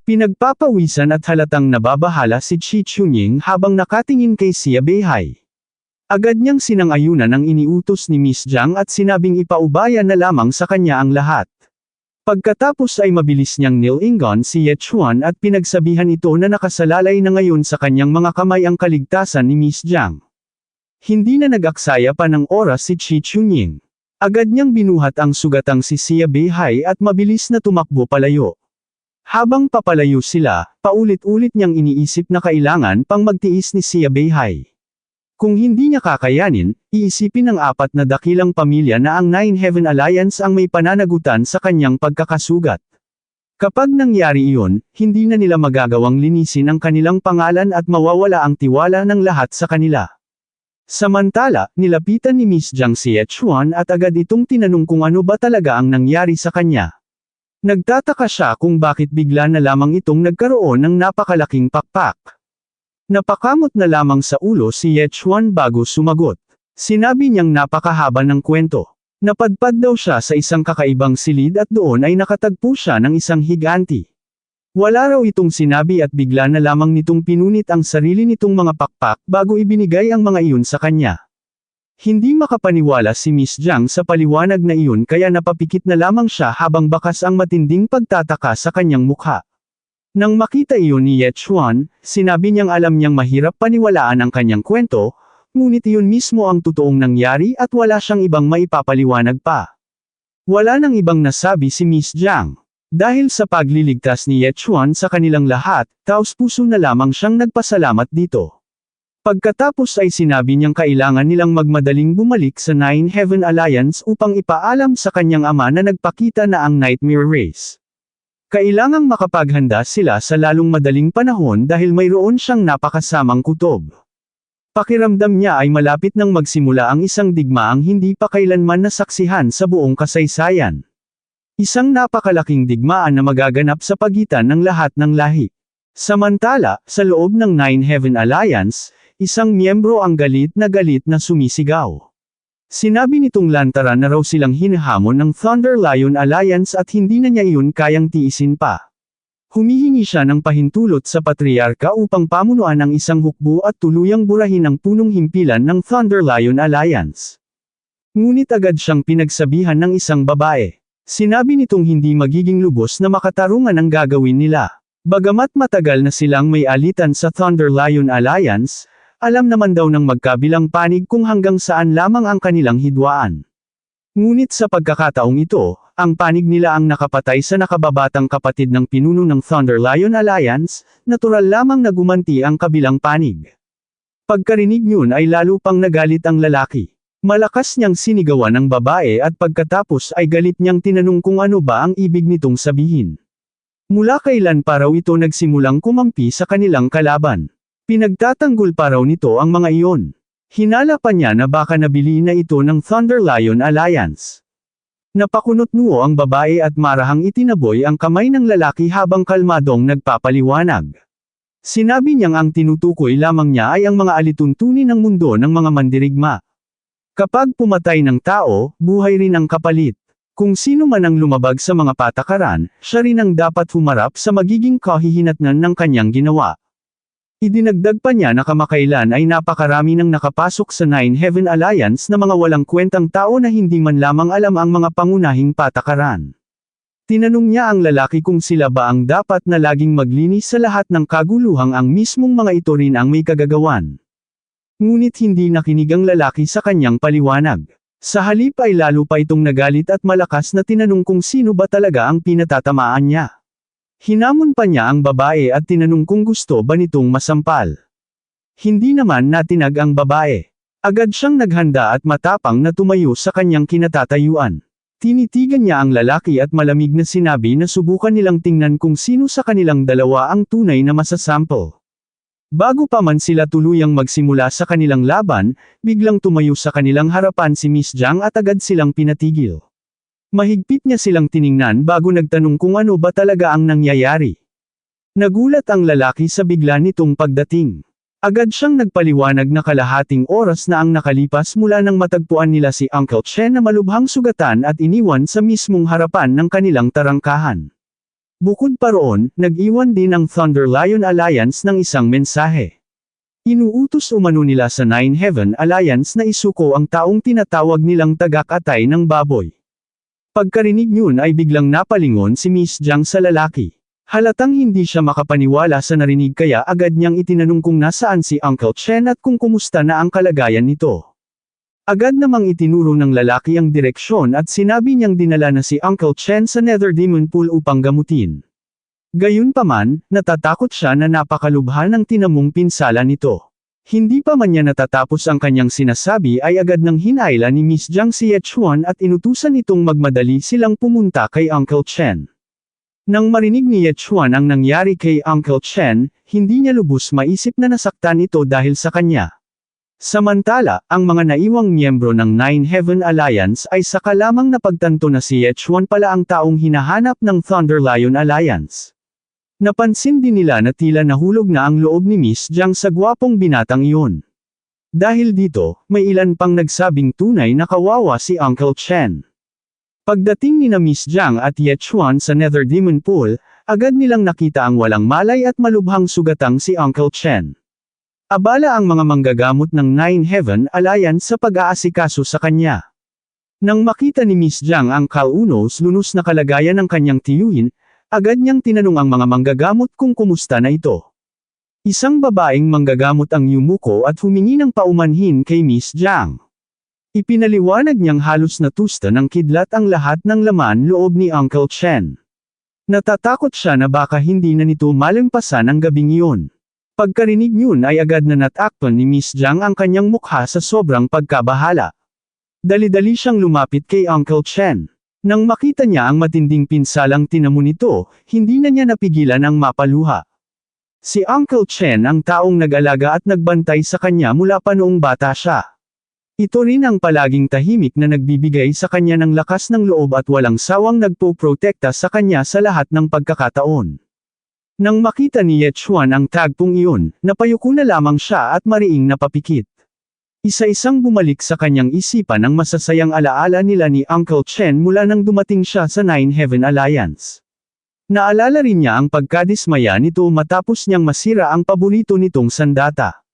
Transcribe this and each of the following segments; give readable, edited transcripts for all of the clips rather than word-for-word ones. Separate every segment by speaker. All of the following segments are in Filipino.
Speaker 1: Pinagpapawisan at halatang nababahala si Chi Chunying habang nakatingin kay Xia Beihai. Agad niyang sinang-ayunan ang iniutos ni Miss Jiang at sinabing ipaubaya na lamang sa kanya ang lahat. Pagkatapos ay mabilis niyang nilingon si Ye Chuan at pinagsabihan ito na nakasalalay na ngayon sa kanyang mga kamay ang kaligtasan ni Miss Jiang. Hindi na nag-aksaya pa ng oras si Chi Chunying. Agad niyang binuhat ang sugatang si Xia Beihai at mabilis na tumakbo palayo. Habang papalayo sila, paulit-ulit niyang iniisip na kailangan pang magtiis ni Xia Beihai. Kung hindi niya kakayanin, iisipin ng 4 na dakilang pamilya na ang Nine Heaven Alliance ang may pananagutan sa kanyang pagkakasugat. Kapag nangyari iyon, hindi na nila magagawang linisin ang kanilang pangalan at mawawala ang tiwala ng lahat sa kanila. Samantala, nilapitan ni Miss Jiang si Ye Chuan at agad itong tinanong kung ano ba talaga ang nangyari sa kanya. Nagtataka siya kung bakit bigla na lamang itong nagkaroon ng napakalaking pakpak. Napakamot na lamang sa ulo si Ye Chuan bago sumagot. Sinabi niyang napakahaba ng kwento. Napadpad daw siya sa isang kakaibang silid at doon ay nakatagpo siya ng isang higanti. Wala raw itong sinabi at bigla na lamang nitong pinunit ang sarili nitong mga pakpak bago ibinigay ang mga iyon sa kanya. Hindi makapaniwala si Miss Jiang sa paliwanag na iyon kaya napapikit na lamang siya habang bakas ang matinding pagtataka sa kanyang mukha. Nang makita iyon ni Ye Chuan, sinabi niyang alam niyang mahirap paniwalaan ang kanyang kwento, ngunit iyon mismo ang totoong nangyari at wala siyang ibang maipapaliwanag pa. Wala nang ibang nasabi si Miss Jiang. Dahil sa pagliligtas ni Ye Chuan sa kanilang lahat, taos-puso na lamang siyang nagpasalamat dito. Pagkatapos ay sinabi niyang kailangan nilang magmadaling bumalik sa Nine Heaven Alliance upang ipaalam sa kanyang ama na nagpakita na ang Nightmare Race. Kailangang makapaghanda sila sa lalong madaling panahon dahil mayroon siyang napakasamang kutob. Pakiramdam niya ay malapit nang magsimula ang isang digmaang hindi pa kailanman nasaksihan sa buong kasaysayan. Isang napakalaking digmaan na magaganap sa pagitan ng lahat ng lahi. Samantala, sa loob ng Nine Heaven Alliance, isang miyembro ang galit na sumisigaw. Sinabi nitong lantaran na raw silang hinahamon ng Thunder Lion Alliance at hindi na niya iyon kayang tiisin pa. Humihingi siya ng pahintulot sa patriarka upang pamunuan ang isang hukbo at tuluyang burahin ang punong himpilan ng Thunder Lion Alliance. Ngunit agad siyang pinagsabihan ng isang babae. Sinabi nitong hindi magiging lubos na makatarungan ang gagawin nila. Bagamat matagal na silang may alitan sa Thunder Lion Alliance, alam naman daw ng magkabilang panig kung hanggang saan lamang ang kanilang hidwaan. Ngunit sa pagkakataong ito, ang panig nila ang nakapatay sa nakababatang kapatid ng pinuno ng Thunder Lion Alliance, natural lamang na gumanti ang kabilang panig. Pagkarinig niyon ay lalo pang nagalit ang lalaki. Malakas niyang sinigawan ang babae at pagkatapos ay galit niyang tinanong kung ano ba ang ibig nitong sabihin. Mula kailan pa raw ito nagsimulang kumampi sa kanilang kalaban? Pinagtatanggol pa raw nito ang mga iyon. Hinala pa niya na baka nabili na ito ng Thunder Lion Alliance. Napakunot-nuo ang babae at marahang itinaboy ang kamay ng lalaki habang kalmadong nagpapaliwanag. Sinabi niyang ang tinutukoy lamang niya ay ang mga alituntunin ng mundo ng mga mandirigma. Kapag pumatay ng tao, buhay rin ang kapalit. Kung sino man ang lumabag sa mga patakaran, siya rin ang dapat humarap sa magiging kahihinatnan ng kanyang ginawa. Idinagdag pa niya na kamakailan ay napakarami nang nakapasok sa Nine Heaven Alliance na mga walang kwentang tao na hindi man lamang alam ang mga pangunahing patakaran. Tinanong niya ang lalaki kung sila ba ang dapat na laging maglinis sa lahat ng kaguluhang ang mismong mga ito rin ang may kagagawan. Ngunit hindi nakinig ang lalaki sa kanyang paliwanag. Sa halip ay lalo pa itong nagalit at malakas na tinanong kung sino ba talaga ang pinatatamaan niya. Hinamon pa niya ang babae at tinanong kung gusto ba nitong masampal. Hindi naman natinag ang babae. Agad siyang naghanda at matapang na tumayo sa kanyang kinatatayuan. Tinitigan niya ang lalaki at malamig na sinabi na subukan nilang tingnan kung sino sa kanilang dalawa ang tunay na masasample. Bago pa man sila tuluyang magsimula sa kanilang laban, biglang tumayo sa kanilang harapan si Miss Jiang at agad silang pinatigil. Mahigpit niya silang tiningnan bago nagtanong kung ano ba talaga ang nangyayari. Nagulat ang lalaki sa bigla nitong pagdating. Agad siyang nagpaliwanag na kalahating oras na ang nakalipas mula nang matagpuan nila si Uncle Chen na malubhang sugatan at iniwan sa mismong harapan ng kanilang tarangkahan. Bukod pa roon, nag-iwan din ang Thunder Lion Alliance ng isang mensahe. Inuutos umano nila sa Nine Heaven Alliance na isuko ang taong tinatawag nilang tagakatay ng baboy. Pagkarinig yun ay biglang napalingon si Miss Jiang sa lalaki. Halatang hindi siya makapaniwala sa narinig kaya agad niyang itinanong kung nasaan si Uncle Chen at kung kumusta na ang kalagayan nito. Agad namang itinuro ng lalaki ang direksyon at sinabi niyang dinala na si Uncle Chen sa Nether Demon Pool upang gamutin. Gayunpaman, natatakot siya na napakalubha ng tinamong pinsala nito. Hindi pa man niya natatapos ang kanyang sinasabi ay agad nang hinayla ni Miss Jiang si Yechuan at inutusan itong magmadali silang pumunta kay Uncle Chen. Nang marinig ni Yechuan ang nangyari kay Uncle Chen, hindi niya lubos maisip na nasaktan ito dahil sa kanya. Samantala, ang mga naiwang miyembro ng Nine Heaven Alliance ay saka lamang napagtanto na si Yechuan pala ang taong hinahanap ng Thunder Lion Alliance. Napansin din nila na tila nahulog na ang loob ni Miss Jiang sa gwapong binatang iyon. Dahil dito, may ilan pang nagsabing tunay na kawawa si Uncle Chen. Pagdating ni na Miss Jiang at Yechuan sa Nether Demon Pool, agad nilang nakita ang walang malay at malubhang sugatang si Uncle Chen. Abala ang mga manggagamot ng Nine Heaven Alliance sa pag-aasikaso sa kanya. Nang makita ni Miss Jiang ang kaunos lunos na kalagayan ng kanyang tiyuhin, agad niyang tinanong ang mga manggagamot kung kumusta na ito. Isang babaeng manggagamot ang yumuko at humingi ng paumanhin kay Miss Jiang. Ipinaliwanag niyang halos natusta ng kidlat ang lahat ng laman loob ni Uncle Chen. Natatakot siya na baka hindi na nito malampasan ang gabing iyon. Pagkarinig yun ay agad na natakpan ni Miss Jiang ang kanyang mukha sa sobrang pagkabahala. Dali-dali siyang lumapit kay Uncle Chen. Nang makita niya ang matinding pinsalang tinamo nito, hindi na niya napigilan ang mapaluha. Si Uncle Chen ang taong nag-alaga at nagbantay sa kanya mula pa noong bata siya. Ito rin ang palaging tahimik na nagbibigay sa kanya ng lakas ng loob at walang sawang nagpoprotekta sa kanya sa lahat ng pagkakataon. Nang makita ni Yechuan ang tagpong iyon, napayuko na lamang siya at mariing napapikit. Isa-isang bumalik sa kanyang isipan ang masasayang alaala nila ni Uncle Chen mula nang dumating siya sa Nine Heaven Alliance. Naalala rin niya ang pagkadismaya nito matapos niyang masira ang paborito nitong sandata.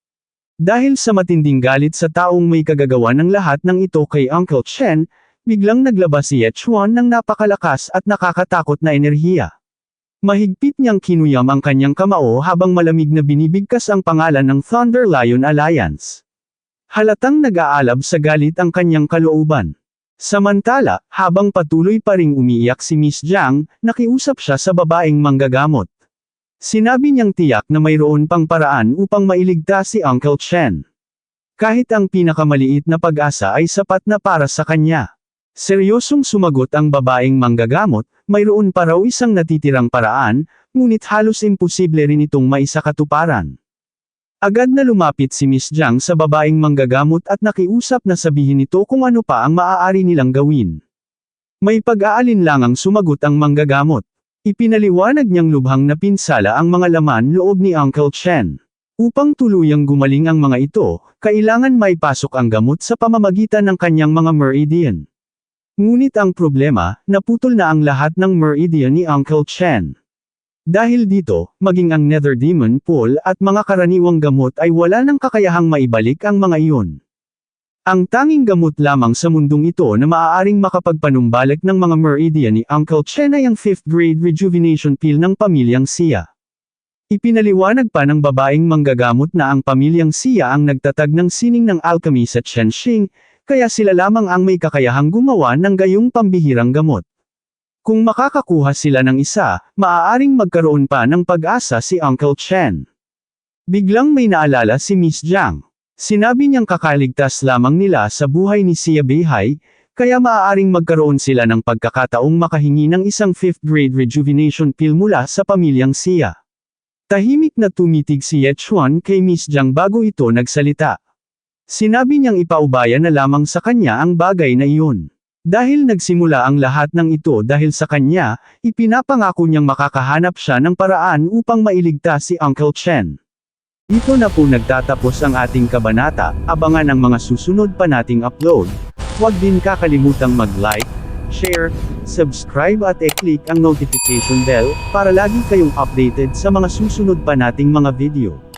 Speaker 1: Dahil sa matinding galit sa taong may kagagawa ng lahat ng ito kay Uncle Chen, biglang naglabas si Yechuan ng napakalakas at nakakatakot na enerhiya. Mahigpit niyang kinuyam ang kanyang kamao habang malamig na binibigkas ang pangalan ng Thunder Lion Alliance. Halatang nag-aalab sa galit ang kanyang kalooban. Samantala, habang patuloy pa ring umiiyak si Miss Jiang, nakiusap siya sa babaeng manggagamot. Sinabi niyang tiyak na mayroon pang paraan upang mailigtas si Uncle Chen. Kahit ang pinakamaliit na pag-asa ay sapat na para sa kanya. Seryosong sumagot ang babaeng manggagamot, mayroon pa raw isang natitirang paraan, ngunit halos imposible rin itong maisakatuparan. Agad na lumapit si Miss Jiang sa babaeng manggagamot at nakiusap na sabihin nito kung ano pa ang maaari nilang gawin. May pag-aalinlangang sumagot ang manggagamot. Ipinaliwanag niyang lubhang napinsala ang mga laman loob ni Uncle Chen. Upang tuluyang gumaling ang mga ito, kailangan maipasok ang gamot sa pamamagitan ng kanyang mga meridian. Ngunit ang problema, naputol na ang lahat ng meridian ni Uncle Chen. Dahil dito, maging ang Nether Demon Pool at mga karaniwang gamot ay wala nang kakayahang maibalik ang mga iyon. Ang tanging gamot lamang sa mundong ito na maaaring makapagpanumbalik ng mga meridian ni Uncle Chen ay ang 5th grade rejuvenation pill ng pamilyang Xia. Ipinaliwanag pa ng babaeng manggagamot na ang pamilyang Xia ang nagtatag ng sining ng alchemy sa Chenxing, kaya sila lamang ang may kakayahang gumawa ng gayong pambihirang gamot. Kung makakakuha sila ng isa, maaaring magkaroon pa ng pag-asa si Uncle Chen. Biglang may naalala si Miss Jiang. Sinabi niyang kakaligtas lamang nila sa buhay ni Xia Beihai, kaya maaaring magkaroon sila ng pagkakataong makahingi ng isang 5th grade rejuvenation pill mula sa pamilyang Xia. Tahimik na tumitig si Yechuan kay Miss Jiang bago ito nagsalita. Sinabi niyang ipaubaya na lamang sa kanya ang bagay na iyon. Dahil nagsimula ang lahat ng ito dahil sa kanya, ipinapangako niyang makakahanap siya ng paraan upang mailigtas si Uncle Chen. Dito na po nagtatapos ang ating kabanata, abangan ang mga susunod pa nating upload. Huwag din kakalimutang mag-like, share, subscribe at e-click ang notification bell, para lagi kayong updated sa mga susunod pa nating mga video.